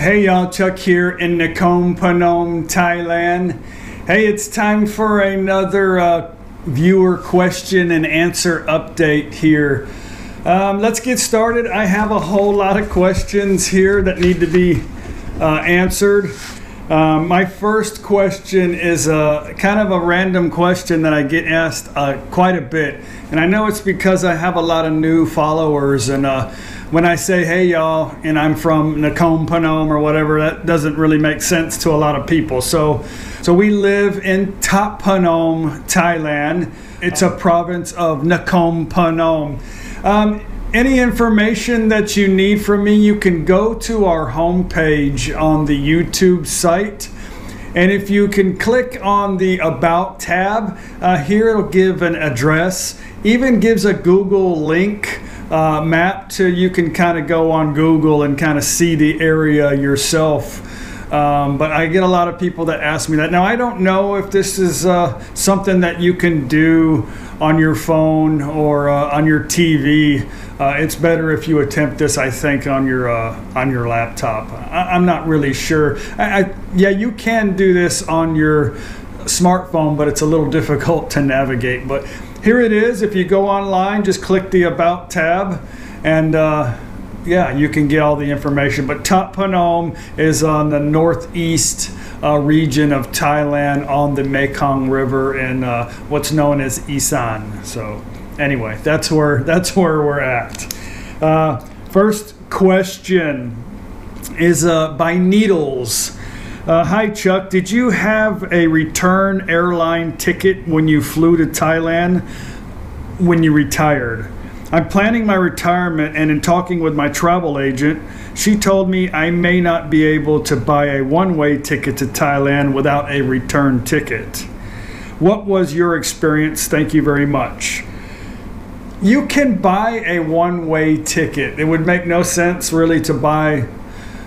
Hey y'all, Chuck here in Nakhon Phanom, Thailand. Hey, it's time for another viewer question and answer update here. Let's get started. I have a whole lot of questions here that need to be answered. My first question is kind of a random question that I get asked quite a bit. And I know it's because I have a lot of new followers, and when I say, hey y'all, and I'm from Nakhon Phanom or whatever, that doesn't really make sense to a lot of people. So we live in Thap Phanom, Thailand. It's a province of Nakhon Phanom. Any information that you need from me, you can go to our homepage on the YouTube site. And if you can click on the About tab, here it'll give an address, even gives a Google link map to, you can kind of go on Google and kind of see the area yourself. But I get a lot of people that ask me that. Now, I don't know if this is something that you can do on your phone or on your TV. It's better if you attempt this, I think, on your laptop. I'm not really sure. Yeah, you can do this on your smartphone, but it's a little difficult to navigate. But here it is. If you go online, just click the About tab, and yeah, you can get all the information. But Thap Phanom is on the northeast region of Thailand on the Mekong River in what's known as Isan. So anyway, that's where we're at. First question is by Needles. Hi Chuck, did you have a return airline ticket when you flew to Thailand when you retired? I'm planning my retirement, and in talking with my travel agent, she told me I may not be able to buy a one-way ticket to Thailand without a return ticket. What was your experience? Thank you very much. You can buy a one-way ticket. It would make no sense really to buy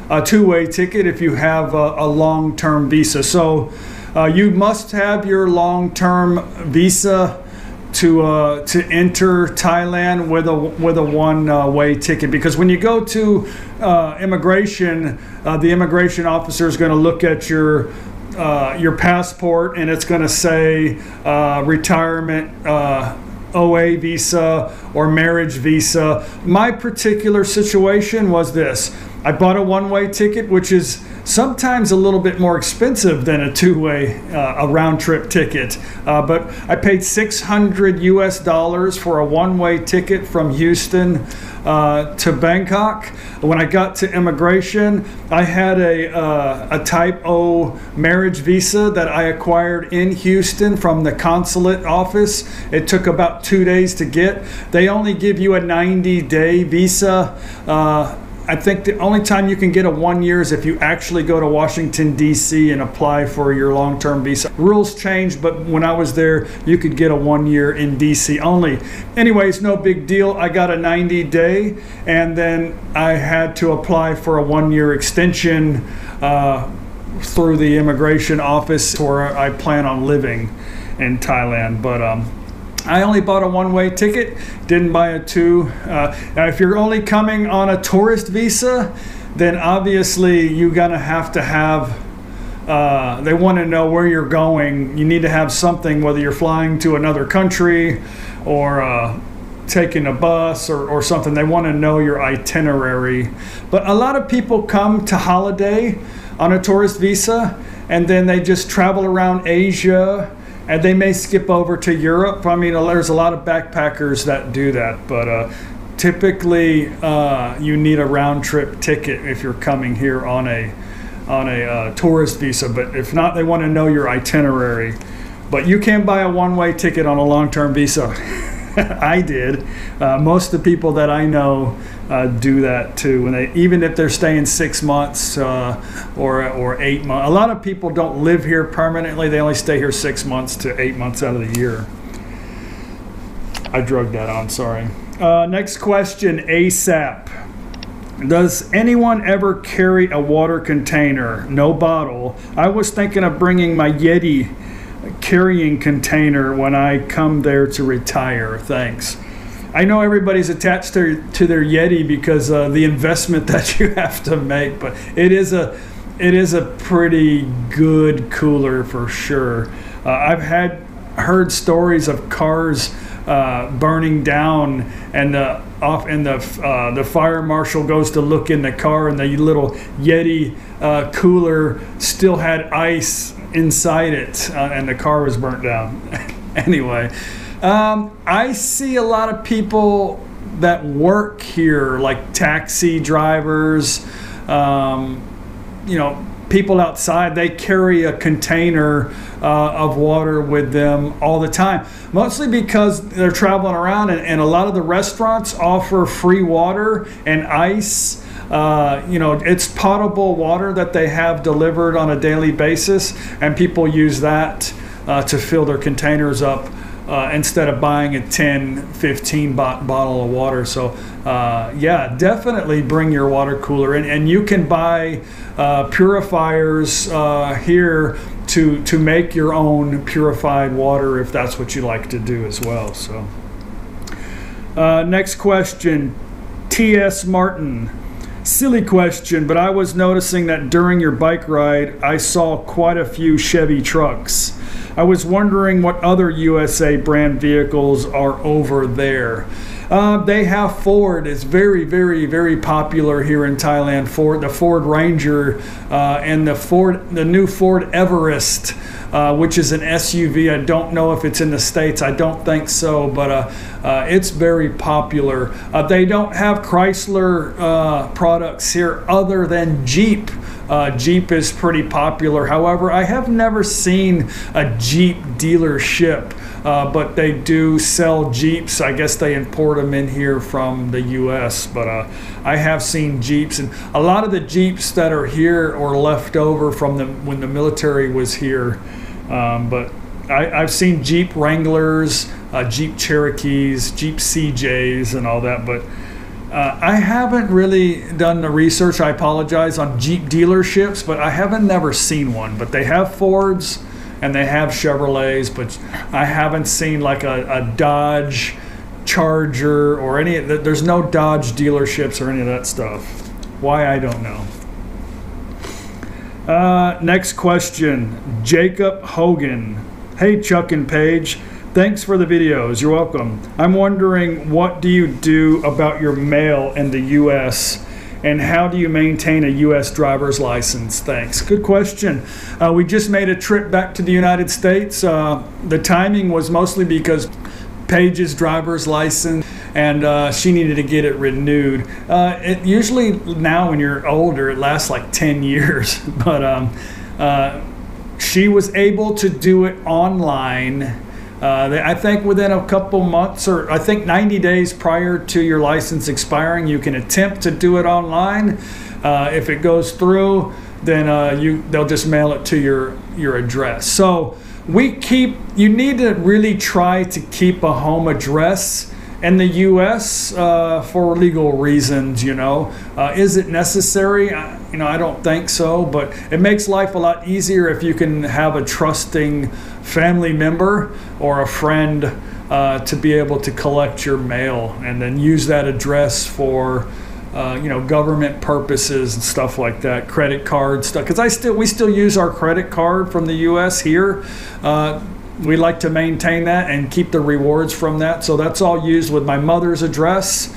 a two-way ticket if you have a long-term visa. So you must have your long-term visa to enter Thailand with a one-way ticket, because when you go to immigration, the immigration officer is going to look at your passport, and it's going to say retirement OA visa or marriage visa. My particular situation was this. I bought a one-way ticket, which is sometimes a little bit more expensive than a two-way, a round-trip ticket. But I paid $600 US for a one-way ticket from Houston to Bangkok. When I got to immigration, I had a Type O marriage visa that I acquired in Houston from the consulate office. It took about 2 days to get. They only give you a 90-day visa. I think the only time you can get a 1 year is if you actually go to Washington, D.C. and apply for your long-term visa. Rules changed, but when I was there, you could get a 1 year in D.C. only. Anyways, no big deal. I got a 90-day, and then I had to apply for a 1 year extension through the immigration office where I plan on living in Thailand. But I only bought a one-way ticket, didn't buy a two. Now, if you're only coming on a tourist visa, then obviously you're gonna have to have, they wanna know where you're going. You need to have something, whether you're flying to another country or taking a bus or something. They wanna know your itinerary. But a lot of people come to holiday on a tourist visa, and then they just travel around Asia, and they may skip over to Europe. I mean, there's a lot of backpackers that do that, but typically you need a round-trip ticket if you're coming here on a tourist visa. But if not, they want to know your itinerary. But you can buy a one-way ticket on a long-term visa. I did. Most of the people that I know do that too. And even if they're staying 6 months or 8 months. A lot of people don't live here permanently. They only stay here 6 months to 8 months out of the year. I drugged that on, sorry. Next question, ASAP. Does anyone ever carry a water container? No bottle. I was thinking of bringing my Yeti carrying container when I come there to retire. Thanks. I know everybody's attached to their Yeti because the investment that you have to make, but it is a pretty good cooler for sure. I've heard stories of cars burning down, and the fire marshal goes to look in the car, and the little Yeti cooler still had ice inside it, and the car was burnt down. Anyway, I see a lot of people that work here, like taxi drivers, people outside. They carry a container of water with them all the time, mostly because they're traveling around, and a lot of the restaurants offer free water and ice. It's potable water that they have delivered on a daily basis, and people use that to fill their containers up instead of buying a 10, 15 bottle of water. So yeah, definitely bring your water cooler in, and you can buy purifiers here to make your own purified water if that's what you like to do as well. So next question, tsmartin. Silly question, but I was noticing that during your bike ride I saw quite a few Chevy trucks. I was wondering what other USA brand vehicles are over there. They have Ford. It's very, very, very popular here in Thailand. The Ford Ranger and the new Ford Everest, which is an SUV. I don't know if it's in the States. I don't think so, but it's very popular. They don't have Chrysler products here other than Jeep. Jeep is pretty popular. However, I have never seen a Jeep dealership, but they do sell Jeeps. I guess they import them in here from the US, but I have seen Jeeps, and a lot of the Jeeps that are here are left over from when the military was here. But I've seen Jeep Wranglers, Jeep Cherokees, Jeep CJs, and all that, but I haven't really done the research, I apologize, on Jeep dealerships, but I haven't never seen one. But they have Fords and they have Chevrolets, but I haven't seen like a Dodge Charger or any. There's no Dodge dealerships or any of that stuff. Why, I don't know. Next question, Jacob Hogan. Hey Chuck and Paige, thanks for the videos. You're welcome. I'm wondering, what do you do about your mail in the US, and how do you maintain a US driver's license? Thanks. Good question. We just made a trip back to the United States. The timing was mostly because Paige's driver's license, and she needed to get it renewed. It usually, now when you're older, it lasts like 10 years, but she was able to do it online. I think within a couple months, or I think 90 days prior to your license expiring, you can attempt to do it online. If it goes through, then they'll just mail it to your address. So you need to really try to keep a home address in the US for legal reasons, Is it necessary? I don't think so, but it makes life a lot easier if you can have a trusting family member or a friend to be able to collect your mail and then use that address for government purposes and stuff like that, credit card stuff, because we still use our credit card from the US here. We like to maintain that and keep the rewards from that, so that's all used with my mother's address.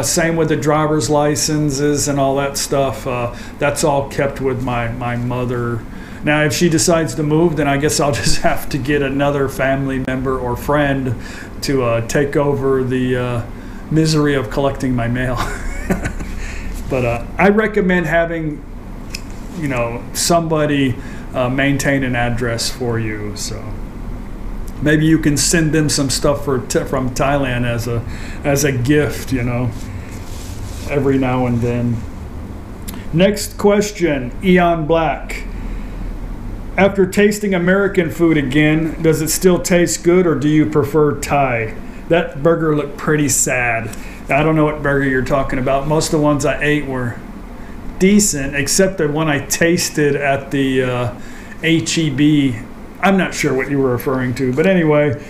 Same with the driver's licenses and all that stuff. That's all kept with my mother. Now, if she decides to move, then I guess I'll just have to get another family member or friend to take over the misery of collecting my mail. But I recommend having, somebody maintain an address for you. So maybe you can send them some stuff from Thailand as a gift, every now and then. Next question, Eon Black. After tasting American food again, does it still taste good, or do you prefer Thai? That burger looked pretty sad. I don't know what burger you're talking about. Most of the ones I ate were decent, except the one I tasted at the HEB. I'm not sure what you were referring to, but anyway,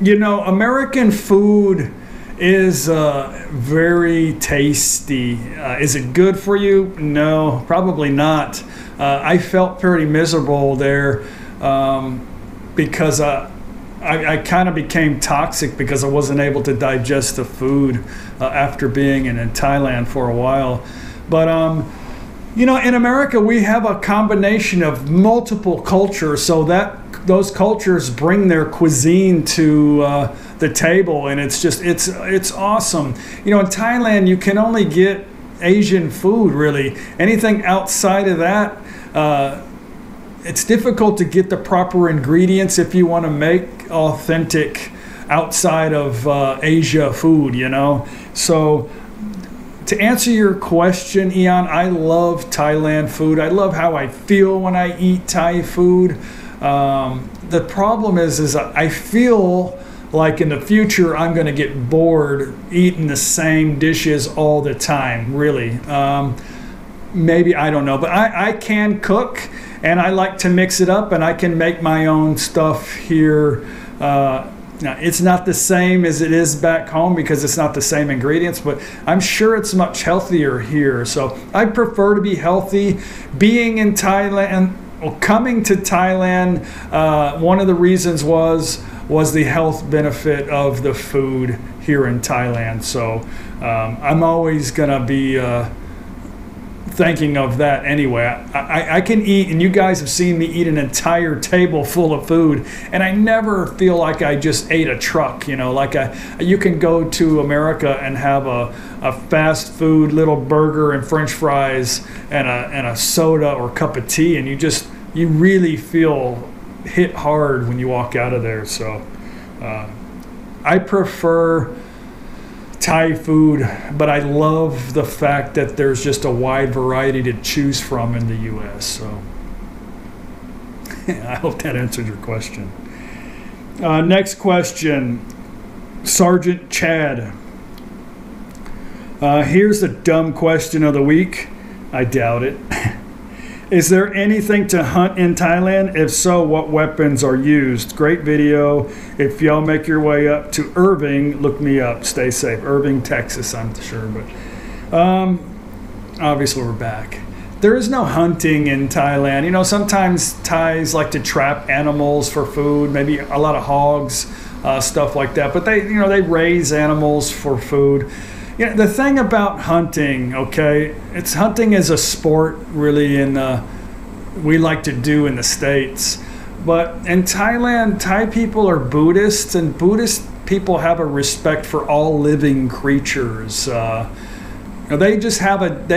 You know, American food is very tasty. Is it good for you? No, probably not. I felt pretty miserable there because I kind of became toxic because I wasn't able to digest the food after being in Thailand for a while. But you know, in America we have a combination of multiple cultures, so that those cultures bring their cuisine to the table, and it's awesome. You know, in Thailand you can only get Asian food, really. Anything outside of that, it's difficult to get the proper ingredients if you want to make authentic outside of Asia food, you know. So to answer your question, Ian, I love Thailand food. I love how I feel when I eat Thai food. The problem is I feel like in the future I'm going to get bored eating the same dishes all the time, really. Maybe, I don't know, but I can cook, and I like to mix it up, and I can make my own stuff here. Now, it's not the same as it is back home because it's not the same ingredients, but I'm sure it's much healthier here. So I prefer to be healthy. Being in Thailand, or coming to Thailand, one of the reasons was the health benefit of the food here in Thailand. So I'm always gonna be thinking of that anyway. I can eat, and you guys have seen me eat an entire table full of food, and I never feel like I just ate a truck, you know. Like you can go to America and have a fast food little burger and french fries and a soda or cup of tea, and you really feel hit hard when you walk out of there. So I prefer Thai food, but I love the fact that there's just a wide variety to choose from in the US. So I hope that answered your question. Next question, Sergeant Chad. Here's the dumb question of the week. I doubt it. Is there anything to hunt in Thailand? If so, what weapons are used? Great video. If y'all make your way up to Irving, look me up. Stay safe. Irving, Texas, I'm sure. But obviously we're back. There is no hunting in Thailand. You know, sometimes Thais like to trap animals for food, maybe a lot of hogs, stuff like that. But they raise animals for food. You know, the thing about hunting, okay, hunting is a sport really we like to do in the States. But in Thailand, Thai people are Buddhists, and Buddhist people have a respect for all living creatures. They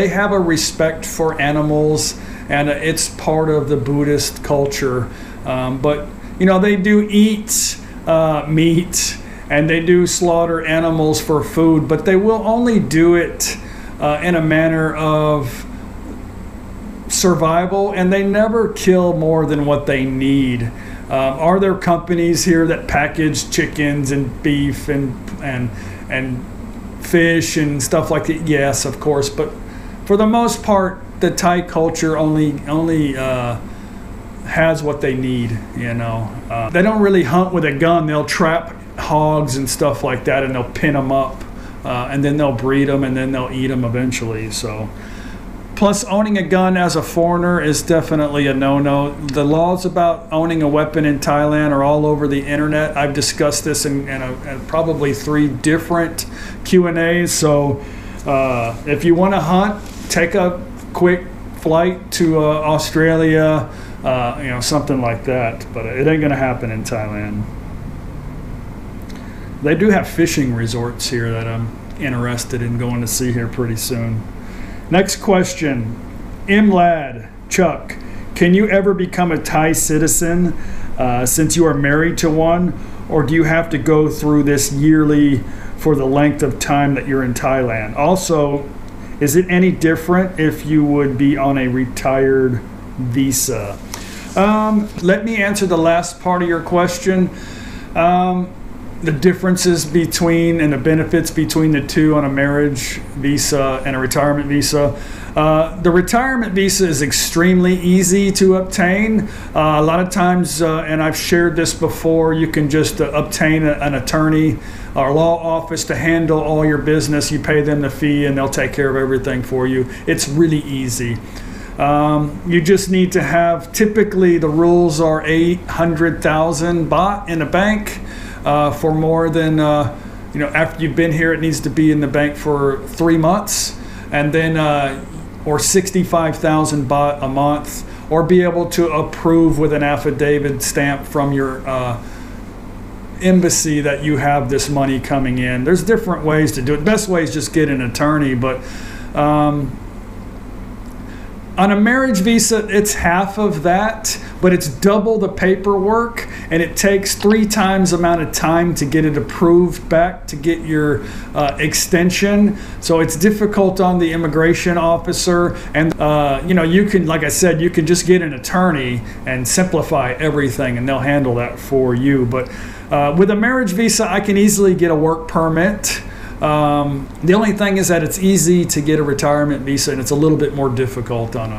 have a respect for animals, and it's part of the Buddhist culture. But you know, they do eat meat, and they do slaughter animals for food, but they will only do it in a manner of survival, and they never kill more than what they need. Are there companies here that package chickens and beef and fish and stuff like that? Yes, of course, but for the most part, the Thai culture only has what they need. You know, they don't really hunt with a gun. They'll trap hogs and stuff like that, and they'll pin them up, and then they'll breed them, and then they'll eat them eventually. So, plus owning a gun as a foreigner is definitely a no-no. The laws about owning a weapon in Thailand are all over the internet. I've discussed this in probably 3 different Q&As. So if you want to hunt, take a quick flight to Australia, you know, something like that, but it ain't gonna happen in Thailand. They do have fishing resorts here that I'm interested in going to see here pretty soon. Next question, Lad Chuck, can you ever become a Thai citizen since you are married to one, or do you have to go through this yearly for the length of time that you're in Thailand? Also, is it any different if you would be on a retired visa? Let me answer the last part of your question. the differences between and the benefits between the two on a marriage visa and a retirement visa. The retirement visa is extremely easy to obtain. A lot of times, and I've shared this before, you can just obtain an attorney or law office to handle all your business. You pay them the fee and they'll take care of everything for you. It's really easy. You just need to have, typically the rules are 800,000 baht in a bank. For more than, after you've been here, it needs to be in the bank for 3 months, and then, or 65,000 baht a month, or be able to approve with an affidavit stamp from your embassy that you have this money coming in. There's different ways to do it. The best way is just get an attorney, but on a marriage visa, it's half of that, but it's double the paperwork, and it takes 3 times the amount of time to get it approved back to get your extension. So it's difficult on the immigration officer, and you can, like I said, you can just get an attorney and simplify everything, and they'll handle that for you. But with a marriage visa, I can easily get a work permit. The only thing is that it's easy to get a retirement visa, and it's a little bit more difficult on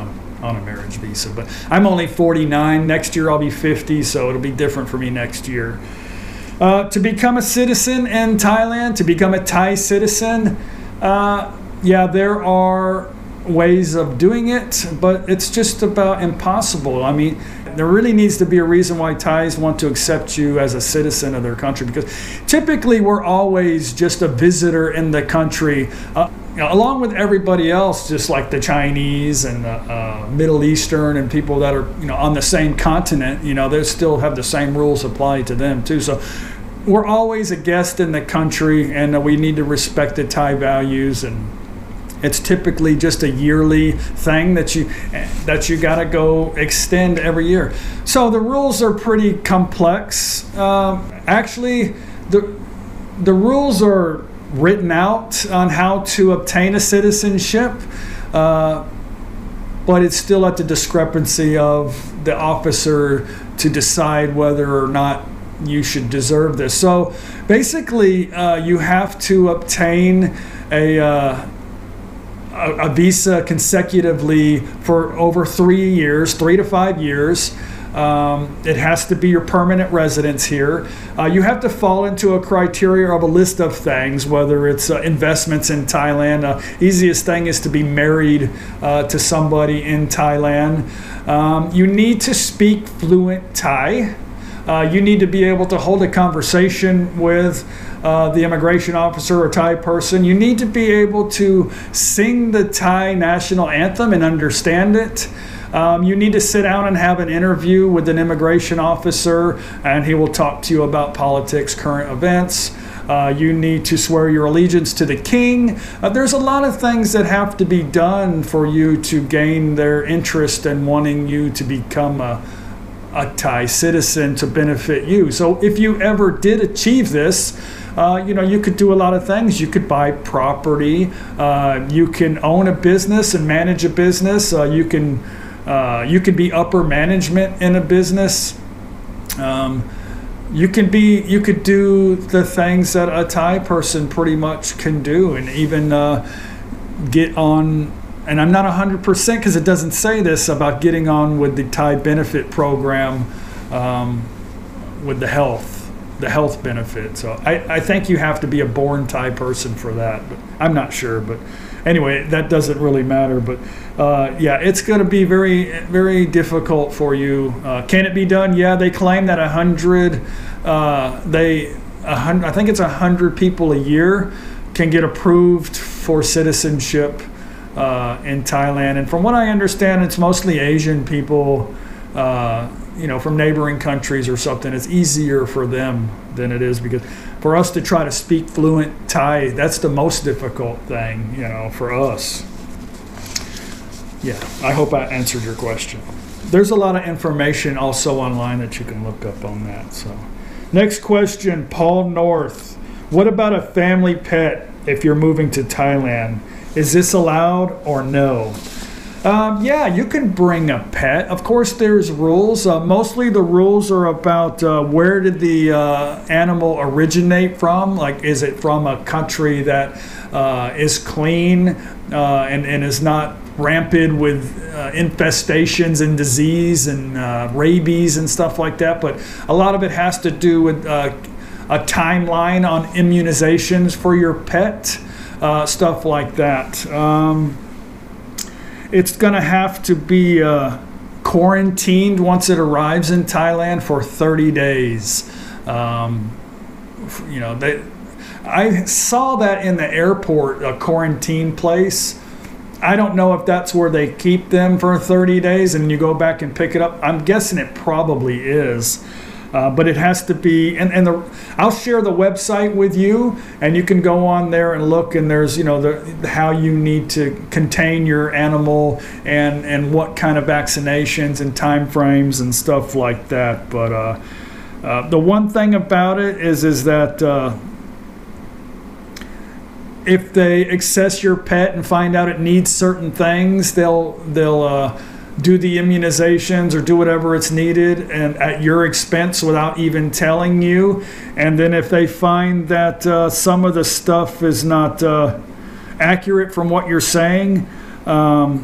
a marriage visa. But I'm only 49. Next year I'll be 50, so it'll be different for me next year. To become a citizen in Thailand, to become a Thai citizen, yeah, there are ways of doing it, but it's just about impossible. I mean, there really needs to be a reason why Thais want to accept you as a citizen of their country, because typically we're always just a visitor in the country, along with everybody else, just like the Chinese and the Middle Eastern and people that are on the same continent. They still have the same rules apply to them too. So we're always a guest in the country, and we need to respect the Thai values, and it's typically just a yearly thing that you got to go extend every year. So the rules are pretty complex. Actually, the rules are written out on how to obtain a citizenship, but it's still at the discrepancy of the officer to decide whether or not you should deserve this. So basically, you have to obtain a visa consecutively for over 3 years, 3 to 5 years. It has to be your permanent residence here. You have to fall into a criteria of a list of things, whether it's investments in Thailand. Easiest thing is to be married to somebody in Thailand. You need to speak fluent Thai. You need to be able to hold a conversation with the immigration officer or Thai person. You need to be able to sing the Thai national anthem and understand it. You need to sit down and have an interview with an immigration officer, and he will talk to you about politics, current events. You need to swear your allegiance to the king. There's a lot of things that have to be done for you to gain their interest in wanting you to become a Thai citizen to benefit you. So if you ever did achieve this, you could do a lot of things. You could buy property. You can own a business and manage a business. You can be upper management in a business. You could do the things that a Thai person pretty much can do, and even get on. And I'm not 100% because it doesn't say this about getting on with the Thai benefit program with the health benefit. So I think you have to be a born Thai person for that, but I'm not sure. But anyway, that doesn't really matter. But yeah, it's going to be very, very difficult for you. Can it be done? Yeah, they claim that 100 I think it's 100 people a year can get approved for citizenship in Thailand. And from what I understand, it's mostly Asian people, from neighboring countries or something. It's easier for them than it is, because for us to try to speak fluent Thai, that's the most difficult thing, for us. Yeah, I hope I answered your question. There's a lot of information also online that you can look up on that. So, next question, Paul North. What about a family pet if you're moving to Thailand? Is this allowed or no? Yeah, you can bring a pet. Of course, there's rules. Mostly the rules are about where did the animal originate from? Like, is it from a country that is clean and is not rampant with infestations and disease and rabies and stuff like that? But a lot of it has to do with a timeline on immunizations for your pet, stuff like that. It's going to have to be quarantined once it arrives in Thailand for 30 days. You know, I saw that in the airport, a quarantine place. I don't know if that's where they keep them for 30 days and you go back and pick it up. I'm guessing it probably is. But it has to be, I'll share the website with you, and you can go on there and look, and there's, you know, how you need to contain your animal and what kind of vaccinations and time frames and stuff like that. But the one thing about it is that if they access your pet and find out it needs certain things, they'll do the immunizations or do whatever it's needed and at your expense without even telling you. And then if they find that some of the stuff is not accurate from what you're saying, the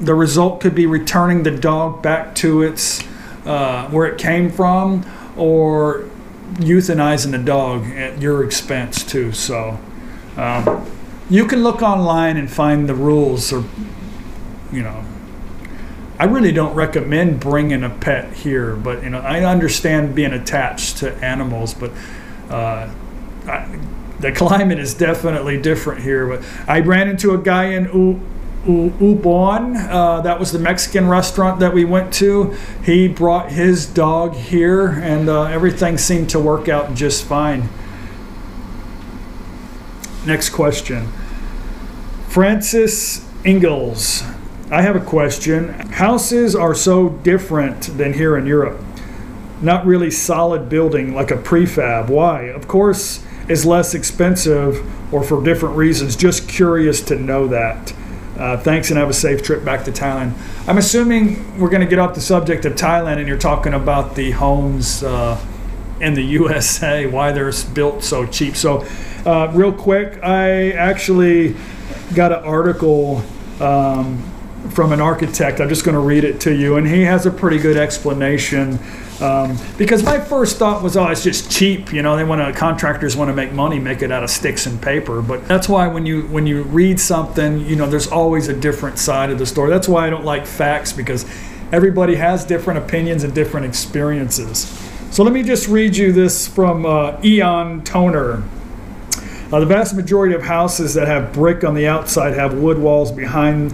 result could be returning the dog back to its where it came from, or euthanizing the dog at your expense too. So you can look online and find the rules, or, you know, I really don't recommend bringing a pet here, but, you know, I understand being attached to animals, but the climate is definitely different here. But I ran into a guy in Ubon, that was the Mexican restaurant that we went to. He brought his dog here, and everything seemed to work out just fine. Next question. Francis Inghels. I have a question. Houses are so different than here in Europe. Not really solid building like a prefab. Why? Of course, is less expensive or for different reasons. Just curious to know that. Thanks, and have a safe trip back to Thailand. I'm assuming we're going to get off the subject of Thailand and you're talking about the homes in the USA, why they're built so cheap. So real quick, I actually got an article from an architect. I'm just going to read it to you, and he has a pretty good explanation. Because my first thought was, oh, it's just cheap. You know, contractors want to make money, make it out of sticks and paper. But that's why when you read something, you know, there's always a different side of the story. That's why I don't like facts, because everybody has different opinions and different experiences. So let me just read you this from Eon Toner. The vast majority of houses that have brick on the outside have wood walls behind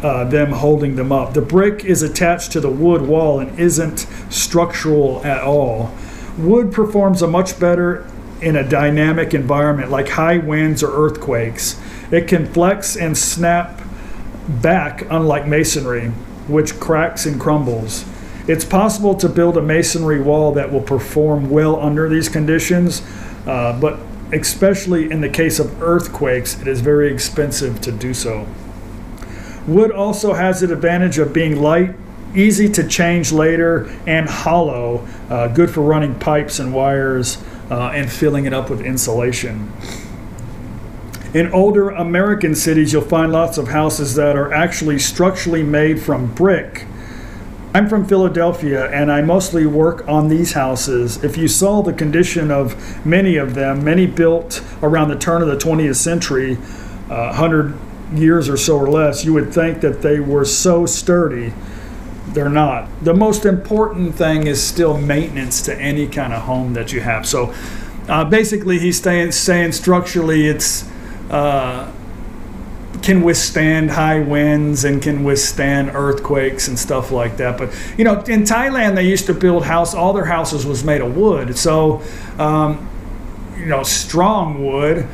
them holding them up. The brick is attached to the wood wall and isn't structural at all. Wood performs a much better in a dynamic environment like high winds or earthquakes. It can flex and snap back, unlike masonry, which cracks and crumbles. It's possible to build a masonry wall that will perform well under these conditions, but especially in the case of earthquakes, it is very expensive to do so. Wood also has the advantage of being light, easy to change later, and hollow, good for running pipes and wires and filling it up with insulation. In older American cities, you'll find lots of houses that are actually structurally made from brick. I'm from Philadelphia, and I mostly work on these houses. If you saw the condition of many of them, many built around the turn of the 20th century, 100 years or so or less, you would think that they were so sturdy. They're not. The most important thing is still maintenance to any kind of home that you have. So basically he's saying structurally it's can withstand high winds and can withstand earthquakes and stuff like that. But, you know, in Thailand they used to build all their houses was made of wood. So, you know, strong wood,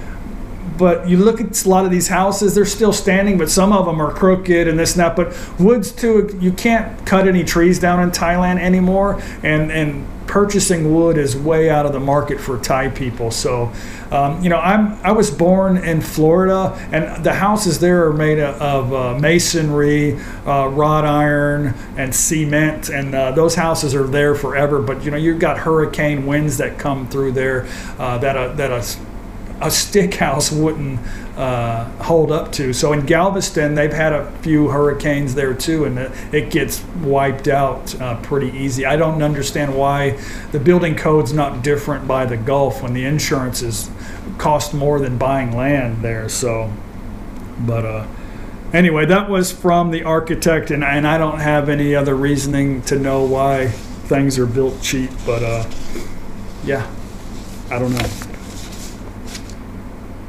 but you look at a lot of these houses, they're still standing, but some of them are crooked and this and that. But woods too, you can't cut any trees down in Thailand anymore, and purchasing wood is way out of the market for Thai people. So, I was born in Florida, and the houses there are made of masonry, wrought iron, and cement, and those houses are there forever. But you've got hurricane winds that come through there that a stick house wouldn't hold up to. So in Galveston, they've had a few hurricanes there too, and it gets wiped out pretty easy. I don't understand why the building code's not different by the Gulf when the insurances cost more than buying land there. So, but anyway, that was from the architect, and I don't have any other reasoning to know why things are built cheap, but yeah, I don't know.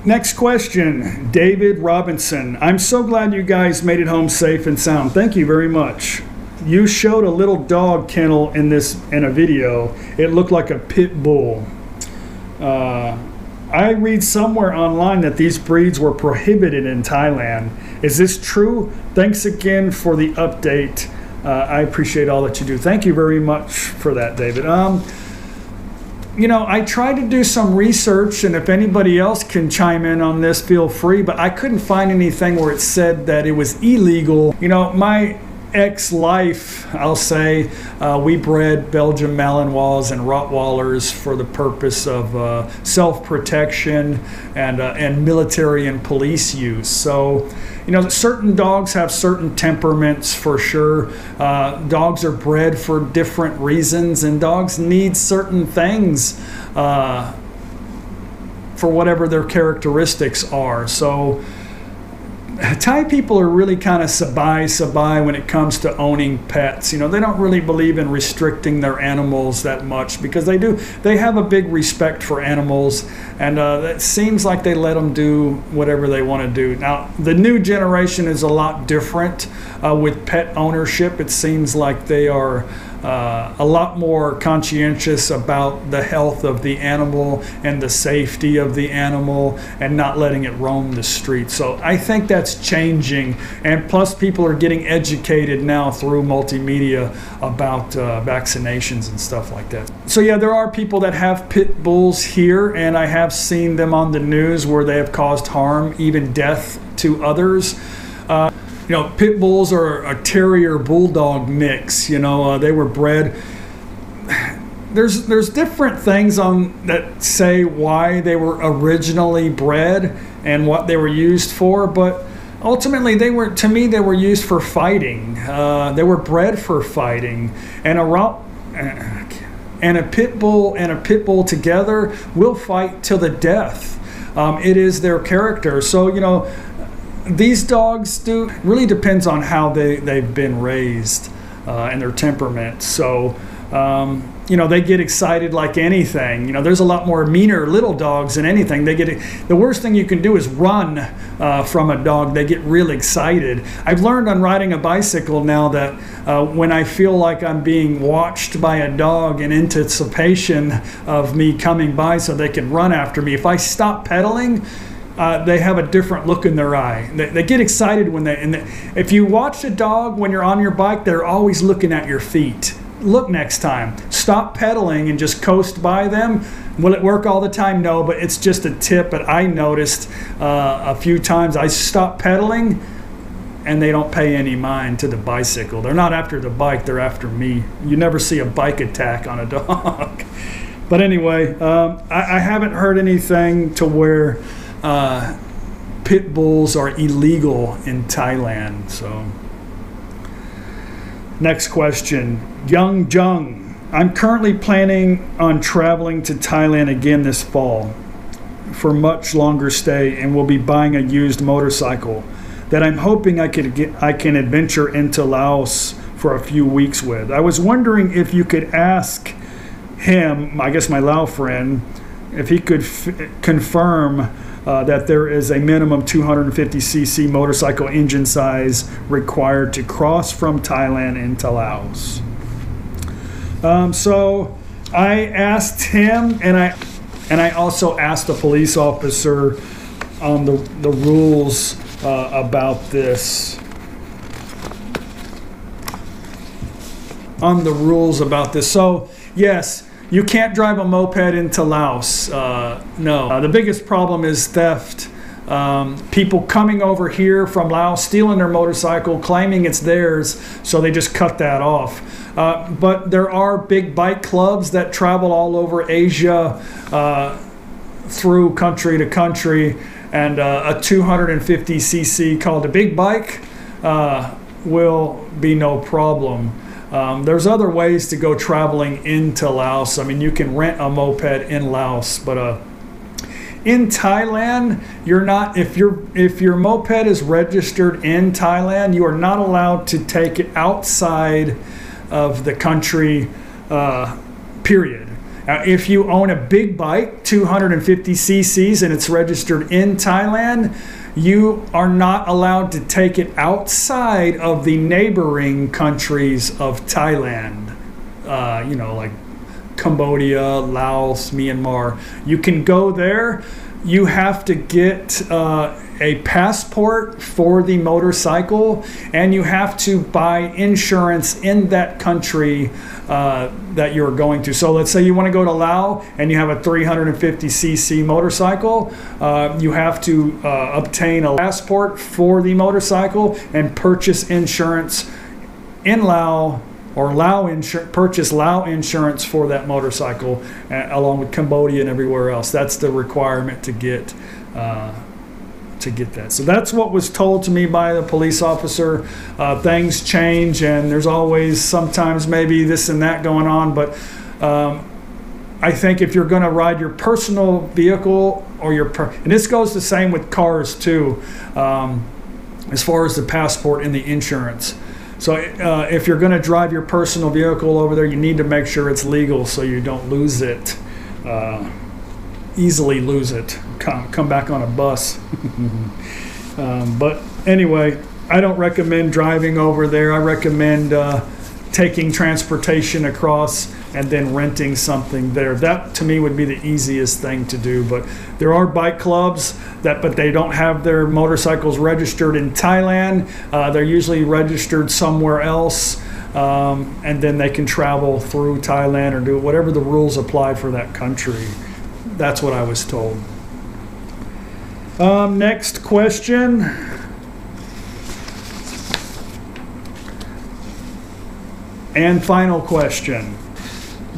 Next question, David Robinson. I'm so glad you guys made it home safe and sound. Thank you very much. You showed a little dog kennel in a video. It looked like a pit bull. I read somewhere online that these breeds were prohibited in Thailand. Is this true? Thanks again for the update. I appreciate all that you do. Thank you very much for that, David. I tried to do some research, and if anybody else can chime in on this, feel free, but I couldn't find anything where it said that it was illegal. My ex-life, I'll say, we bred Belgian Malinois and Rottweilers for the purpose of self-protection and military and police use. So, certain dogs have certain temperaments for sure. Dogs are bred for different reasons, and dogs need certain things for whatever their characteristics are. So Thai people are really kind of sabai when it comes to owning pets. They don't really believe in restricting their animals that much, because they have a big respect for animals, and it seems like they let them do whatever they want to do. Now, the new generation is a lot different with pet ownership. It seems like they are a lot more conscientious about the health of the animal and the safety of the animal, and not letting it roam the streets. So I think that's changing, and plus people are getting educated now through multimedia about vaccinations and stuff like that. So yeah, there are people that have pit bulls here, and I have seen them on the news where they have caused harm, even death, to others. Pit bulls are a terrier bulldog mix. They were bred. There's different things that say why they were originally bred and what they were used for, but ultimately they were used for fighting. They were bred for fighting, and a pit bull together will fight till the death. It is their character. So these dogs really depends on how they've been raised and their temperament. So they get excited like anything. There's a lot more meaner little dogs than anything. The worst thing you can do is run from a dog. They get real excited. I've learned on riding a bicycle now that when I feel like I'm being watched by a dog in anticipation of me coming by so they can run after me, if I stop pedaling, they have a different look in their eye. They get excited if you watch a dog when you're on your bike, they're always looking at your feet. Look next time. Stop pedaling and just coast by them. Will it work all the time? No, but it's just a tip that I noticed a few times. I stop pedaling and they don't pay any mind to the bicycle. They're not after the bike, they're after me. You never see a bike attack on a dog. But anyway, I haven't heard anything to where pit bulls are illegal in Thailand. So, next question, Jung. I'm currently planning on traveling to Thailand again this fall for much longer stay, and will be buying a used motorcycle that I'm hoping I can adventure into Laos for a few weeks with. I was wondering if you could ask him, I guess my Lao friend, if he could confirm that there is a minimum 250cc motorcycle engine size required to cross from Thailand into Laos. So I asked him, and I also asked a police officer on the rules about this. So yes, you can't drive a moped into Laos. No. The biggest problem is theft. People coming over here from Laos, stealing their motorcycle, claiming it's theirs, so they just cut that off. But there are big bike clubs that travel all over Asia through country to country, and a 250cc called a big bike will be no problem. There's other ways to go traveling into Laos. I mean, you can rent a moped in Laos, but in Thailand, you're not, if your moped is registered in Thailand, you are not allowed to take it outside of the country, period. If you own a big bike, 250 cc's, and it's registered in Thailand, you are not allowed to take it outside of the neighboring countries of Thailand. You know, like Cambodia, Laos, Myanmar. You can go there. You have to get a passport for the motorcycle, and you have to buy insurance in that country that you're going to. So let's say you want to go to Laos and you have a 350cc motorcycle. You have to obtain a passport for the motorcycle and purchase insurance in Laos, or purchase Lao insurance for that motorcycle, along with Cambodia and everywhere else. That's the requirement to get that. So that's what was told to me by the police officer. Things change, and there's always sometimes maybe this and that going on, but I think if you're going to ride your personal vehicle, or and this goes the same with cars too, as far as the passport and the insurance. So if you're going to drive your personal vehicle over there, you need to make sure it's legal so you don't lose it, easily lose it, come back on a bus. But anyway, I don't recommend driving over there. I recommend taking transportation across and then renting something there. That to me would be the easiest thing to do. But there are bike clubs but they don't have their motorcycles registered in Thailand. They're usually registered somewhere else, and then they can travel through Thailand or do whatever the rules apply for that country. That's what I was told. Next question. And final question.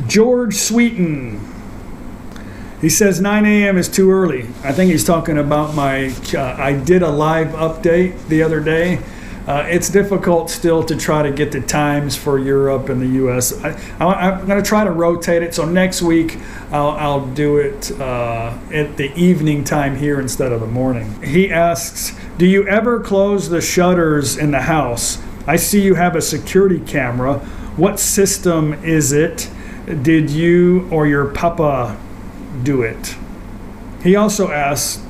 George Sweeten. He says 9 a.m. is too early. I think he's talking about I did a live update the other day. It's difficult still to try to get the times for Europe and the U.S. I'm going to try to rotate it. So next week I'll do it at the evening time here instead of the morning. He asks, do you ever close the shutters in the house? I see you have a security camera. What system is it? Did you or your papa do it? He also asks,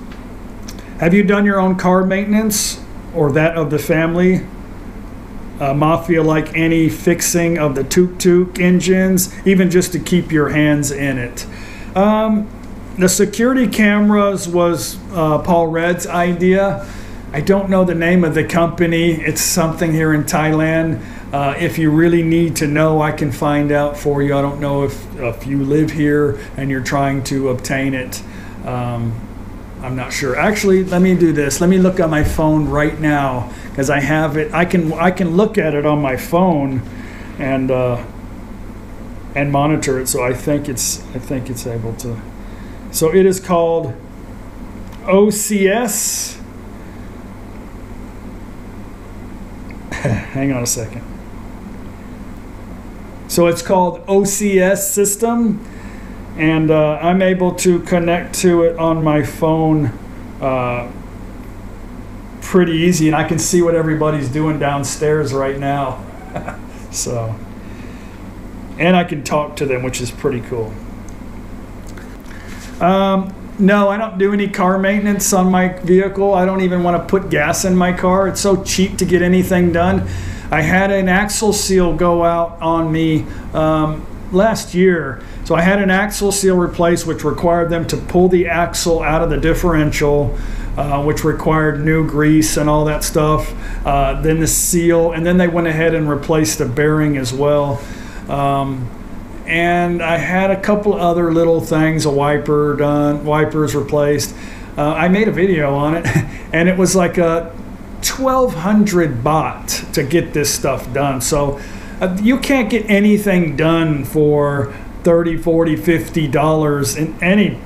have you done your own car maintenance or that of the family? Mafia, like any fixing of the tuk-tuk engines, even just to keep your hands in it. The security cameras was Paul Red's idea. I don't know the name of the company. It's something here in Thailand. If you really need to know, I can find out for you. I don't know if you live here and you're trying to obtain it. I'm not sure. Actually, let me do this. Let me look on my phone right now, because I have it. I can look at it on my phone and monitor it. So I think it's able to. So it is called OCS. Hang on a second. So it's called OCS system, and I'm able to connect to it on my phone pretty easy, and I can see what everybody's doing downstairs right now. So, and I can talk to them, which is pretty cool. No, I don't do any car maintenance on my vehicle. I don't even want to put gas in my car. It's so cheap to get anything done. I had an axle seal go out on me last year. So I had an axle seal replaced, which required them to pull the axle out of the differential, which required new grease and all that stuff. Then the seal, and then they went ahead and replaced the bearing as well. And I had a couple other little things, a wiper done, wipers replaced. I made a video on it, and it was like a 1,200 baht to get this stuff done. So you can't get anything done for $30, $40, $50 in any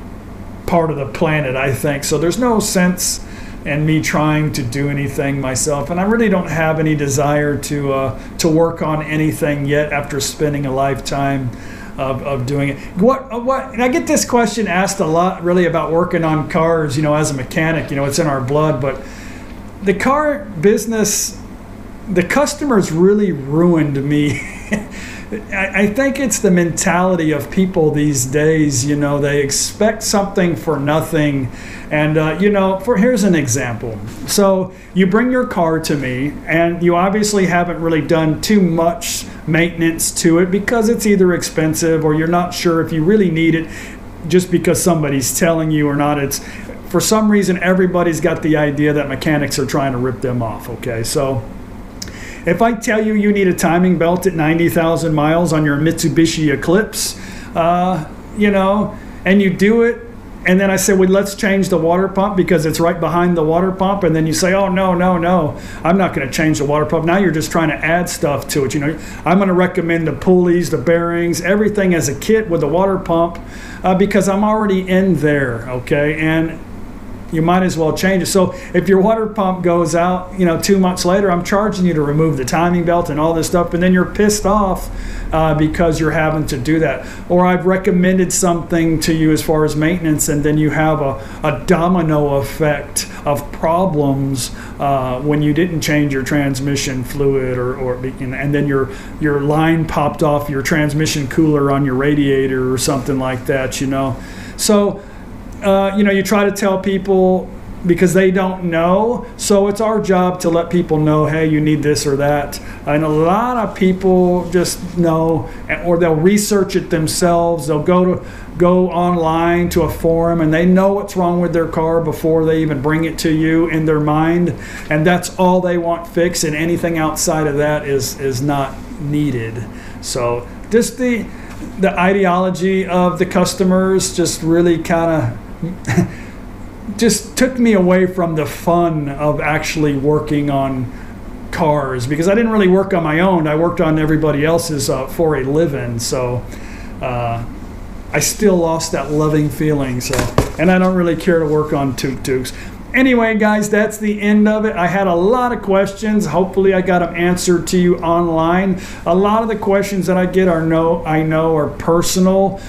part of the planet, I think. So there's no sense in me trying to do anything myself, and I really don't have any desire to work on anything yet after spending a lifetime of doing it. And I get this question asked a lot, really, about working on cars, you know, as a mechanic. You know, it's in our blood, but the car business, the customers really ruined me. I think it's the mentality of people these days. You know, they expect something for nothing. And, you know, here's an example. So you bring your car to me, and you obviously haven't really done too much maintenance to it because it's either expensive or you're not sure if you really need it just because somebody's telling you or not. It's, for some reason, everybody's got the idea that mechanics are trying to rip them off, okay? So if I tell you you need a timing belt at 90,000 miles on your Mitsubishi Eclipse, you know, and you do it, and then I say, well, let's change the water pump because it's right behind the water pump, and then you say, oh, no, I'm not going to change the water pump. Now you're just trying to add stuff to it. You know, I'm going to recommend the pulleys, the bearings, everything as a kit with the water pump because I'm already in there, okay? And you might as well change it. So if your water pump goes out, you know, 2 months later, I'm charging you to remove the timing belt and all this stuff, and then you're pissed off because you're having to do that. Or I've recommended something to you as far as maintenance, and then you have a domino effect of problems when you didn't change your transmission fluid, and then your line popped off your transmission cooler on your radiator or something like that, you know. So you know, you try to tell people because they don't know. So it's our job to let people know, hey, you need this or that. And a lot of people just know, or they'll research it themselves. They'll go online to a forum, and they know what's wrong with their car before they even bring it to you in their mind. And that's all they want fixed, and anything outside of that is not needed. So just the ideology of the customers just really kind of just took me away from the fun of actually working on cars, because I didn't really work on my own. I worked on everybody else's for a living. So I still lost that loving feeling. So, and I don't really care to work on tuk-tuks. Anyway, guys, that's the end of it. I had a lot of questions. Hopefully I got them answered to you online. A lot of the questions that I get I know are personal,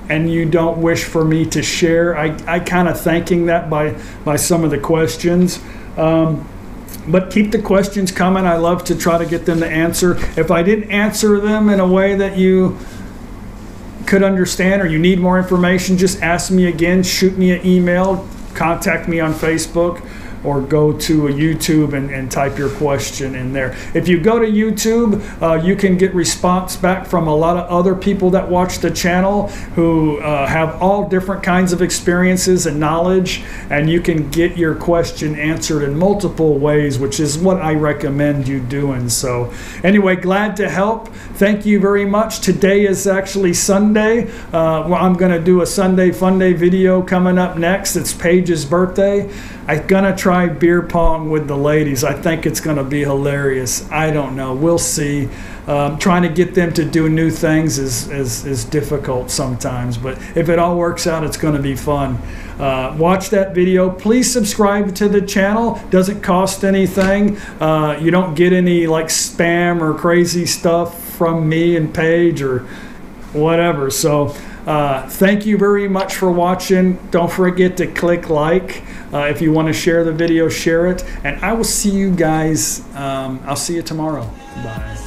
and you don't wish for me to share. I kind of thinking that by some of the questions. But keep the questions coming. I love to try to get them to answer. If I didn't answer them in a way that you could understand, or you need more information, just ask me again. Shoot me an email, contact me on Facebook, or go to YouTube and type your question in there. If you go to YouTube, you can get response back from a lot of other people that watch the channel who have all different kinds of experiences and knowledge, and you can get your question answered in multiple ways, which is what I recommend you doing. So anyway, glad to help. Thank you very much. Today is actually Sunday. Well, I'm going to do a Sunday Fun Day video coming up next. It's Paige's birthday. I'm gonna try beer pong with the ladies. I think it's gonna be hilarious. I don't know, we'll see. Trying to get them to do new things is difficult sometimes, but if it all works out, it's gonna be fun. Watch that video. Please subscribe to the channel. Doesn't cost anything. You don't get any like spam or crazy stuff from me and Paige or whatever. So thank you very much for watching. Don't forget to click like. If you want to share the video, share it. And I will see you guys. I'll see you tomorrow. Bye.